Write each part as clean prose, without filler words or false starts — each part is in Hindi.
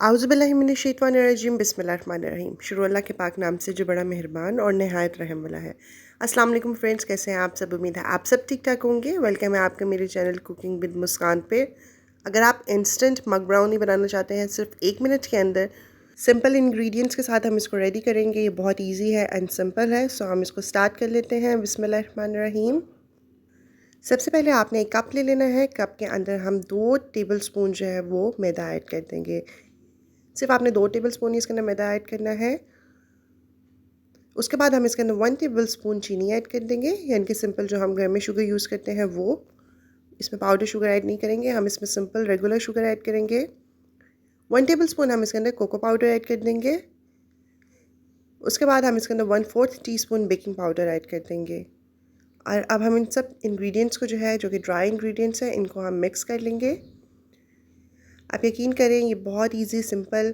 आउज़ुबिल्लाहिमिनश्शैतानिर्रजीम बिस्मिल्लाहिर्रहमानिर्रहीम। शुरू अल्लाह के पाक नाम से जो बड़ा मेहरबान और नहायत रहम वाला है। अस्सलाम वालेकुम फ्रेंड्स, कैसे हैं आप सब? उम्मीद है आप सब ठीक ठाक होंगे। वेलकम है आपका मेरे चैनल कुकिंग विद मुस्कान पे। अगर आप इंस्टेंट मग ब्राउनी बनाना चाहते हैं सिर्फ 1 मिनट के अंदर सिंपल इंग्रेडिएंट्स के साथ हम इसको रेडी करेंगे। ये बहुत ईजी है एंड सिंपल है। सो हम इसको स्टार्ट कर लेते हैं। बिस्मिल्लाहिर्रहमानिर्रहीम। सबसे पहले आपने एक कप ले लेना है। कप के अंदर हम 2 टेबल स्पून जो है वो मैदा ऐड कर देंगे। सिर्फ आपने 2 टेबल स्पून ही इसके अंदर मैदा ऐड करना है। उसके बाद हम इसके अंदर 1 टेबल स्पून चीनी ऐड कर देंगे, यानी कि सिंपल जो हम घर में शुगर यूज़ करते हैं वो। इसमें पाउडर शुगर ऐड नहीं करेंगे, हम इसमें सिंपल रेगुलर शुगर ऐड करेंगे। 1 टेबल स्पून हम इसके अंदर कोको पाउडर ऐड कर देंगे। उसके बाद हम इसके अंदर 1/4 टीस्पून बेकिंग पाउडर ऐड कर देंगे। और अब हम इन सब इंग्रेडिएंट्स को जो है, जो कि ड्राई इंग्रेडिएंट्स हैं, इनको हम मिक्स कर लेंगे। आप यकीन करें ये बहुत इजी, सिंपल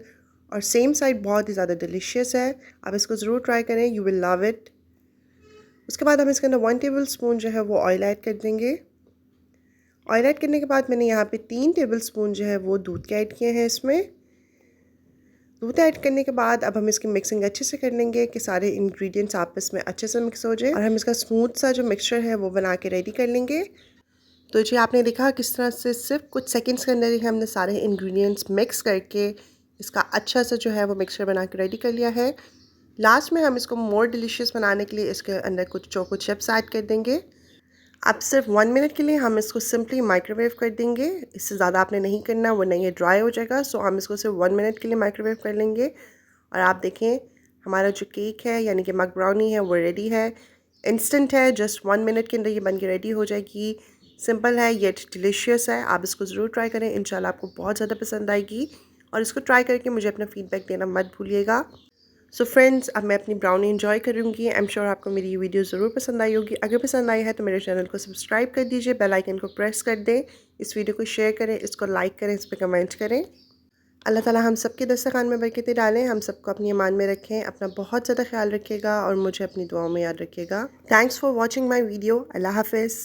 और सेम साइड बहुत ही ज़्यादा डिलीशियस है। आप इसको ज़रूर ट्राई करें, यू विल लव इट। उसके बाद हम इसके अंदर 1 टेबल स्पून जो है वो ऑयल ऐड कर देंगे। ऑयल ऐड करने के बाद मैंने यहाँ पे 3 टेबल स्पून जो है वो दूध के ऐड किए हैं। इसमें दूध ऐड करने के बाद अब हम इसकी मिक्सिंग अच्छे से कर लेंगे कि सारे इंग्रेडिएंट्स आपस में अच्छे से मिक्स हो जाए और हम इसका स्मूथ सा जो मिक्सचर है वो बना के रेडी कर लेंगे। तो जी आपने देखा किस तरह से सिर्फ कुछ सेकंड्स के अंदर ही हमने सारे इंग्रेडिएंट्स मिक्स करके इसका अच्छा सा जो है वो मिक्सचर बना के रेडी कर लिया है। लास्ट में हम इसको मोर डिलीशियस बनाने के लिए इसके अंदर कुछ चोको चिप्स ऐड कर देंगे। अब सिर्फ 1 मिनट के लिए हम इसको सिंपली माइक्रोवेव कर देंगे। इससे ज़्यादा आपने नहीं करना, वरना ये ड्राई हो जाएगा। सो हम इसको सिर्फ 1 मिनट के लिए माइक्रोवेव कर लेंगे। और आप देखें हमारा जो केक है यानी कि मग ब्राउनी है वो रेडी है। इंस्टेंट है, जस्ट 1 मिनट के अंदर ये बन के रेडी हो जाएगी। सिंपल है येट डिलीशियस है। आप इसको ज़रूर ट्राई करें, इंशाल्लाह आपको बहुत ज़्यादा पसंद आएगी। और इसको ट्राई करके मुझे अपना फ़ीडबैक देना मत भूलिएगा। सो फ्रेंड्स, अब मैं अपनी ब्राउनी एंजॉय करूँगी। आई एम श्योर आपको मेरी ये वीडियो ज़रूर पसंद आई होगी। अगर पसंद आई है तो मेरे चैनल को सब्सक्राइब कर दीजिए, बेल आइकन को प्रेस कर दें, इस वीडियो को शेयर करें, इसको लाइक करें, इस पर कमेंट करें। अल्लाह ताला हम सबके दस्तरखान में बरकतें डालें, हम सबको अपनी ईमान में रखें। अपना बहुत ज़्यादा ख्याल रखिएगा और मुझे अपनी दुआओं में याद रखिएगा। Thanks for watching my video. अल्लाह हाफिज़।